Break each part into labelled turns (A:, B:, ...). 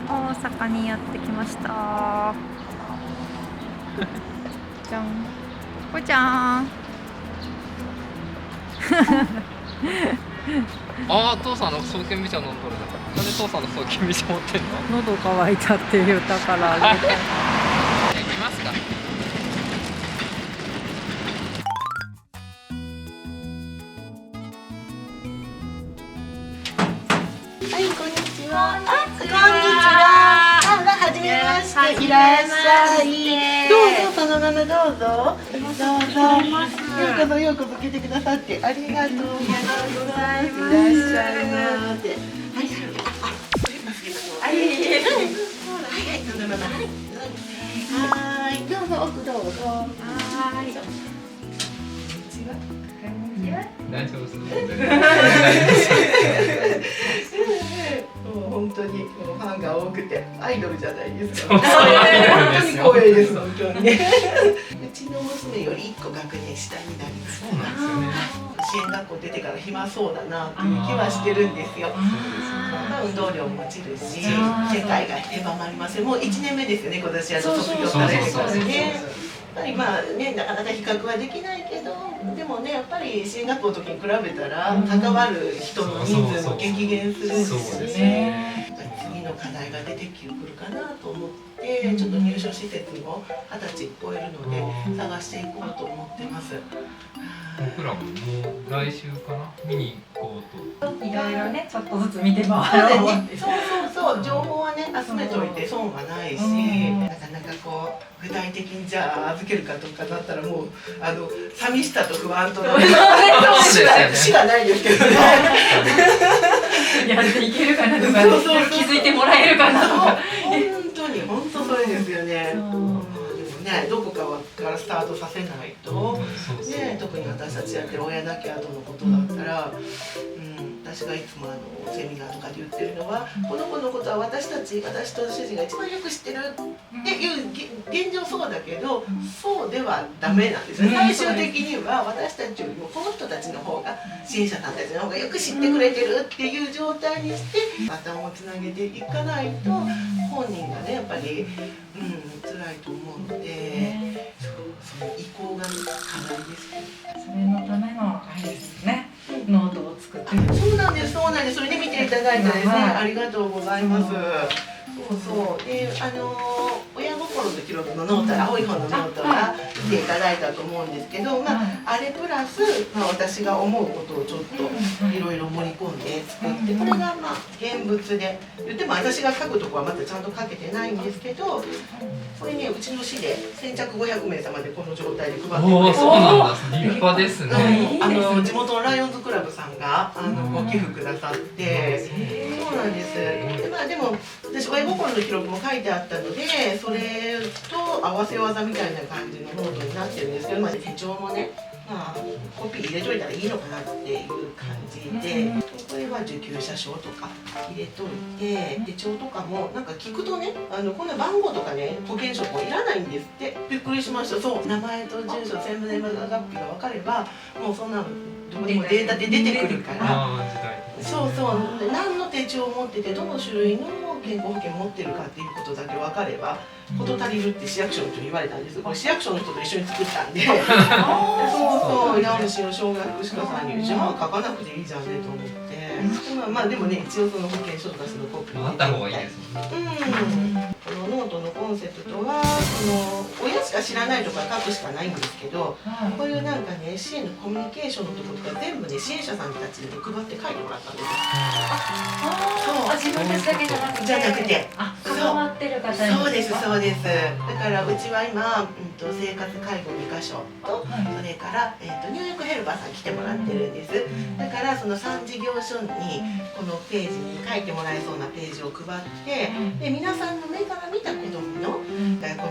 A: 大阪にやってきました。じゃん、こいちゃん。
B: ああ、父さんの爽健美茶飲んどるな。なんで父さんの爽健美茶持ってんの？
A: 喉乾いたって言ったからあげた。
B: 行きますか。
C: はい、こんにちは。あ、こんにちは。あ、はじめまして。いらっしゃい。どうぞ、そのままどうぞ。どうぞ。ようこそ来てくださってありがとうございます。いらっしゃいませ。はい、はい、そのまま。はい、どうぞ、奥どうぞ。はい。
B: 大丈夫です。
C: もう本当にもうファンが多くてアイドルじゃないですか。
B: そう
C: 本当に光栄です本当に。うちの娘より1個学年下になります。
B: そうなんですよね。
C: 支援学校出てから暇そうだなっていう気はしてるんですよ。まあ運動量も落ちるし、世界が狭まりますよ。もう1年目ですよね、今年卒業されてからね。やっぱりまあね、なかなか比較はできないけど、でもね、やっぱり支援学校の時に比べたら関わる人の人数も激減するんですよね。次の課題が出てくるかなと思って、ちょっと入所施設も20歳超えるので探していこうと思ってます。
B: 僕らももう来週かな、見に行こうと。
D: いろいろね、ちょっとずつ見て回ろうって。
C: そう、情報はね、集めといて損はないし、なかなかこう具体的にじゃあ預けるかとかだったらもう寂しさと不安との死がないですけどね。
D: やっていけるかなとか、気づいてもらえるかなとか。
C: 本当それですよね。でもね、どこかからスタートさせないと、ね、特に私たちやってる親だけ後のことだったら、私がいつもセミナーとかで言ってるのは、この子のことは私と主人が一番よく知ってるっていう現状そうだけど、そうではダメなんですね。最終的には私たちよりもこの人たちの方が、支援者さんたちの方がよく知ってくれてるっていう状態にしてバトンをつなげていかないと、本人がねやっぱり辛いと思うので、その移行が課題ですね。
D: それのためのあれですね。ノートを作って。
C: そうなんです。それで見ていただいたですね。ありがとうございます。そうで親心の記録のノート、青い本のノートが見ていただいたと思うんですけど、あれプラス、私が思うことをちょっといろいろ盛り込んで作って、これが現物で言っても私が書くとこはまだちゃんと書けてないんですけど、これね、うちの市で先着500名様でこの状態で配ってくれて、
B: そうなんだ、立派ですね。
C: 地元のライオンズクラブさんがご寄付くださって、そうなんです。でも私親心の記録も書いてあったので、それと合わせ技みたいな感じのノートになってるんですけど、手帳もね、コピー入れといたらいいのかなっていう感じで、これは受給者証とか入れといて、手帳とかもなんか聞くとね、こんな番号とかね、保険証もいらないんですって。びっくりしました。そう、名前と住所、生年月日が分かれば、もうそんなのどこでもデータで出てくるから。何の手帳を持ってて、どの種類の健康保険持ってるかっていうことだけ分かれば事足りるって市役所の人に言われたんです。これ市役所の人と一緒に作ったんで、そう山伏の小学福祉課さんにじゃあ書かなくていいじゃんねと思って、でもね、一応その保険証とかそのコピー
B: あった方がいいですね。
C: このノートのコンセプトは親しか知らないとか書くしかないんですけど、こういうなんかね、支援のコミュニケーションのところとか全部ね、支援者さんたちに配って書いてもらったんですよ。
D: 自分たちだけじゃなくて、関わってる方に。
C: そうです。だからうちは今、生活介護2カ所と、それから入浴ヘルパーさん来てもらってるんです。だからその3事業所にこのページに書いてもらえそうなページを配って、で皆さんの目から見た子どものコミ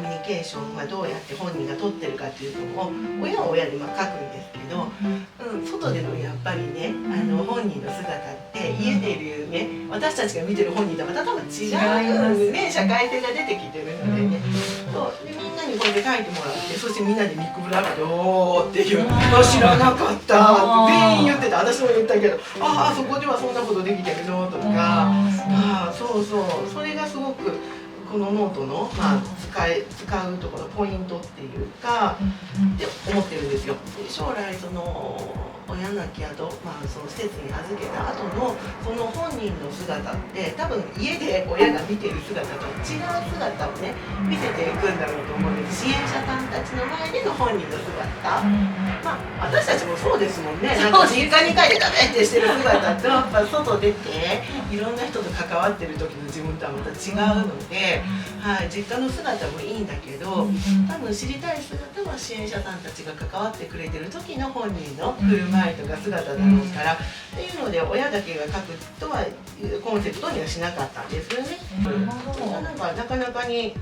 C: ュニケーションはどうやって本人が取ってるかっていうのを親は親で書くんですけど、外でのやっぱりね、本人の姿って家でいるね、私たちが見てる本人とはまた多分違うね、社会性が出てきてるのでね、そうでみんなにこれで書いてもらって、そしてみんなで見比べて「おー」っていう「知らなかった」って全員言ってた。私も言ったけど「ああそこではそんなことできてるの」とか、ああそうそう、それがすごくこのノートの、使うところのポイントっていうか、って思ってるんですよ。で将来その親亡き後、その施設に預けた後のその本人の姿って多分家で親が見てる姿と違う姿をね見せていくんだろうと思うんです。支援者さんたちの前での本人の姿、私たちもそうですもんね。なんか実家に帰ってダメってしてる姿とやっぱ外出ていろんな人と関わってる時の自分とはまた違うので、実家の姿もいいんだけど、多分知りたい姿は支援者さんたちが関わってくれてる時の本人の振る舞いとか姿だろうから、っていうので親だけが書くとはコンセプトにはしなかったんですよね。なんかなかなかに、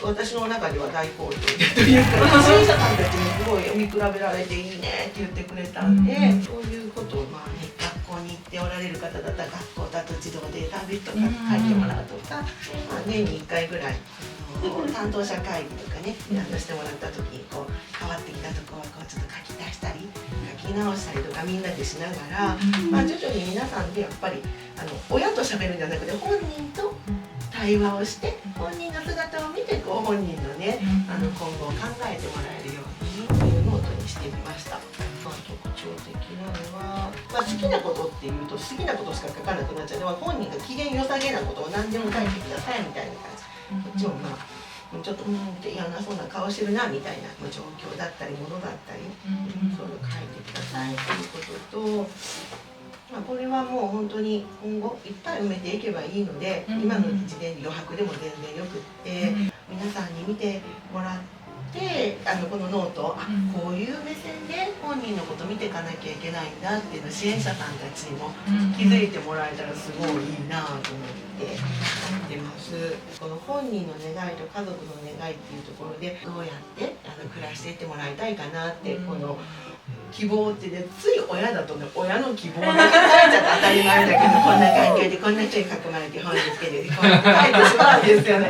C: 私の中では大好評というか、支援者さんたちにすごい読み比べられていいねって言ってくれたんで、そういうことを学校に行っておられる方だったら学校だと自動で旅とか書いてもらうとか、年に1回ぐらい担当者会議とかねしてもらった時にこう変わってきたところをこうちょっと書き出したり書き直したりとかみんなでしながら、徐々に皆さんでやっぱり親と喋るんじゃなくて本人と対話をして本人の姿を見てこう本人のね今後を考えてもらえるようにというノートにしてみました。特徴的なのは、好きなことっていうと好きなことしか書かなくなっちゃうのは本人が機嫌良さげなことを何でも書いてくださいみたいな感じ。こっちもちょっとって嫌なそうな顔してるなみたいな状況だったりものだったり、そういうの書いてくださいということと。これはもう本当に今後いっぱい埋めていけばいいので、今の時点で余白でも全然よくって、皆さんに見てもらってこのノートこういう目線で本人のこと見ていかなきゃいけないんだっていうのを支援者さんたちにも気づいてもらえたらすごいいいなと思ってやってます。この本人の願いと家族の願いっていうところでどうやって暮らしていってもらいたいかなって、この希望ってね、つい親だとね親の希望が書いちゃって当たり前だけどこんな環境でこんな人に囲まれて本につけてこうやって書いてしまうんですよね。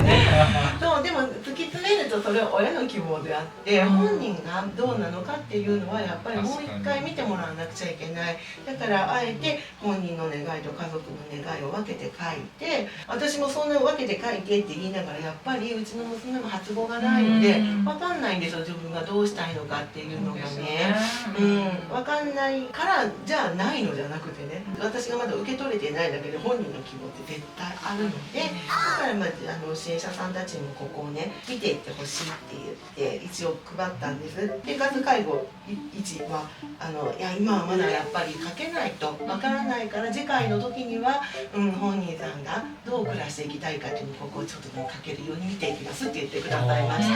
C: そうでも突き詰めるとそれは親の希望であって本人がどうなのかっていうのはやっぱりもう一回見てもらわなくちゃいけない。だからあえて本人の願いと家族の願いを分けて書いて、私もそんな分けて書いてって言いながらやっぱりうちの娘も発語がないので分かんないんですよ、自分がどうしたいのかっていうのがね。分かんないからじゃあないのじゃなくてね、私がまだ受け取れてないだけで本人の希望って絶対あるので、だから支援者さんたちにもここをね見ていってほしいって言って一応配ったんです。生活介護1はいや今はまだやっぱり書けないと分からないから次回の時には、本人さんがどう暮らしていきたいかっていうのをここをちょっとでも書けるように見ていきますって言ってくださいました。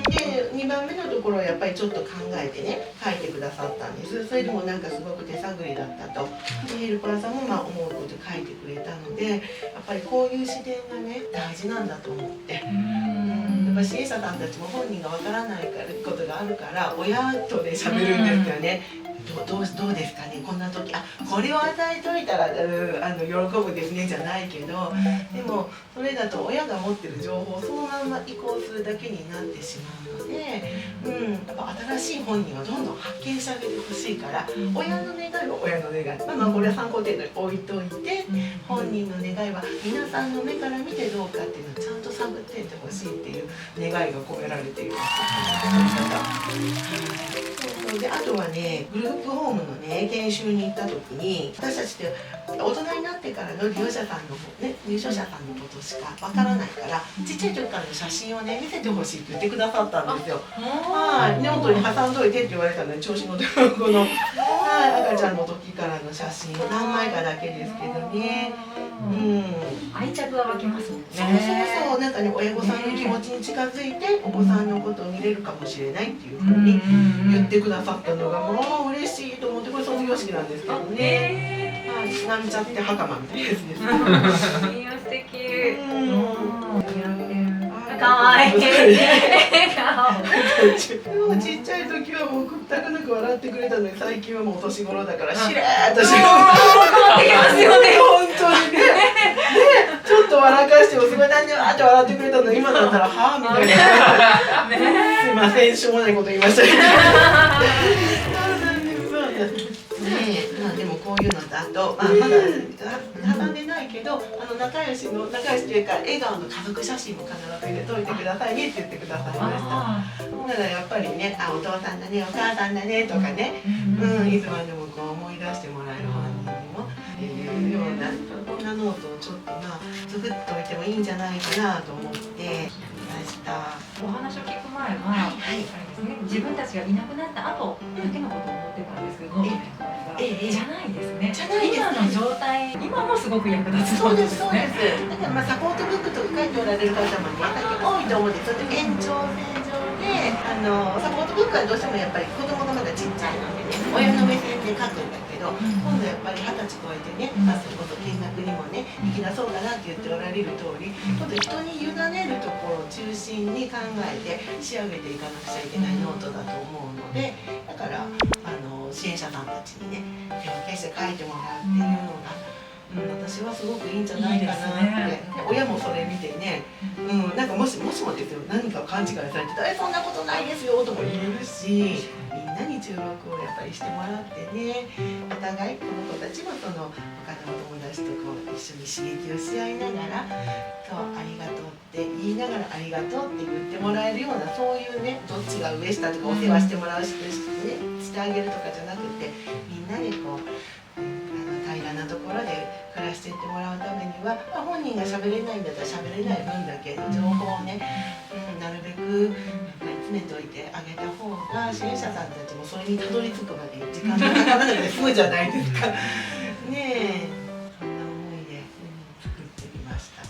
C: で2番目のところはやっぱりちょっと考えてね書いてくださったんです。それでもなんかすごく手探りだったと。でヘルパーさんも思うこと書いてくれたので、やっぱりこういう視点がね大事なんだと思って。やっぱ支援者さんたちも本人がわからないことがあるから親とで喋るんですよね。どうですかね、こんな時これを与えといたら喜ぶですねじゃないけど、でもそれだと親が持ってる情報をそのまま移行するだけになってしまうので、やっぱ新しい本人をどんどん発見してあげてほしいから、親の願いは親の願い、これは参考程度に置いといて、本人の願いは皆さんの目から見てどうかっていうのをちゃんと探っていってほしいっていう願いが込められている。であとはねグループホームのね研修に行った時に、私たちって大人になってからの利用者さんのね入所者さんのことしかわからないから、ちっちゃい時からの写真をね見せてほしいって言ってくださったんですよ。ノートに挟んどいてって言われたので、調子のこの赤ちゃんの時からの写真何枚かだけですけどね。
D: 愛着が湧きますもんね。
C: そうなんかね親御さんの気持ちに近づいてお子さんのことを見れるかもしれないっていうふうに言ってくださったのがもう嬉しいと思って、これ卒業式なんですけどね。なんちゃって袴みたいなやつです。
D: いや素敵。かわいい。
C: ちっちゃい時はもうくったくなく笑ってくれたのに、最近はもう年頃だからしれーっとしてますよね。本当にね。でちょっと笑かし私もすごい何でわーって笑ってくれたの今だったらはあみたいなすいませんしょうもないこと言いましたけどねえ、まあでもこういうのとあと、まあ、まだ挟んでないけど仲良しというか笑顔の家族写真も必ず入れといてくださいねって言ってくださいました。ほんならやっぱりねお父さんだねお母さんだねとかね、いつまでもこう思い出してもらえる本人にもいうようなこんなノートをちょっとまあ作っておいてもいいんじゃないかなと思ってました。
D: お話を聞く前は、あれですね、自分たちがいなくなった後だけのことを思ってたんですけど、じゃないですね。
C: じゃないですね。
D: 今の状態、今もすごく役立つ
C: そうで
D: んですす
C: そうで
D: ね。
C: す。だからまあサポートブックとか書いておられる方もね多いと思うんで、それで延長線上でサポートブックはどうしてもやっぱり子供がまだちっちゃいのでね、親の目線で書くんだけど、今度やっぱり20歳超えてね、まあそれこそ見学にもね行き出そうかなって言っておられる通り、今度人に委ねるところを中心に考えて仕上げていかなくちゃいけないノートだと思うので、だから支援者さんたちにね手分けして書いてもらうっていうのが。私はすごくいいんじゃないかなって、親もそれ見てね、なんかもしもですよ何か勘違いされてたら「そんなことないですよ」とも言えるし、みんなに注目をやっぱりしてもらってね、お互いこの子たちもその他のお友達とこう一緒に刺激をし合いながら「そうありがとう」って言いながら「ありがとう」って言ってもらえるような、そういうねどっちが上下とかお世話してもらうしねしてあげるとかじゃなくて、みんなでこう平らなところで暮らしていってもらうためには、本人が喋れないんだったら喋れない分だけ情報をね、なるべく詰めといてあげた方が支援者さんたちもそれにたどり着くまで時間がかからなくて済むじゃないですか。ねえ、そんな思いで、作ってみました。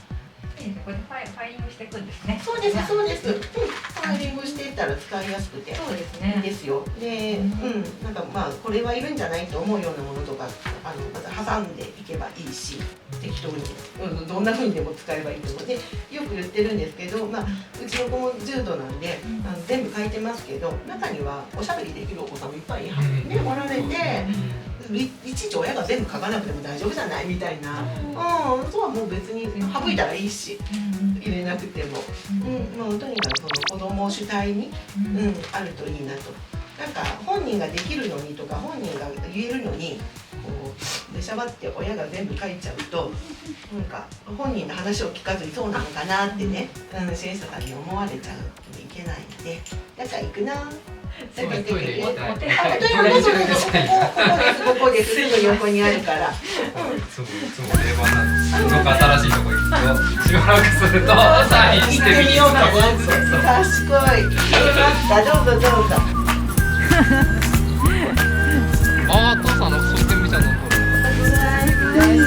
D: これでファイリングしていくんですね。
C: そうですそうです。ファイリングしていったら使いやすくて
D: そうです
C: いい
D: ね。
C: ですよ。で、なんかまあこれはいるんじゃないと思うようなものとかまた挟んでいけばいいし、適当に、どんな風にでも使えばいいと思うで、よく言ってるんですけど、まあうちの子も重度なんで、全部書いてますけど、中にはおしゃべりできるお子さんもいっぱいねおられて。いちいち親が全部書かなくても大丈夫じゃないみたいな、そうはもう別に省いたらいいし、入れなくても、もうとにかくその子供主体に、あるといいなと。なんか本人ができるのにとか本人が言えるのにこう出しゃばって親が全部書いちゃうと、なんか本人の話を聞かずにそうなのかなってね、支援者さんに思われちゃうといけないんで、だから行くな。
B: トイレ行きたい。
C: ここです。すぐ横にあるから。
B: いつも定番なんです。どっか新しいとこ行くとしばらくするとサインしてみようかな。
C: 賢い。どうぞどうぞ。
B: 父さんのソフトみたいなの。
C: どうぞ。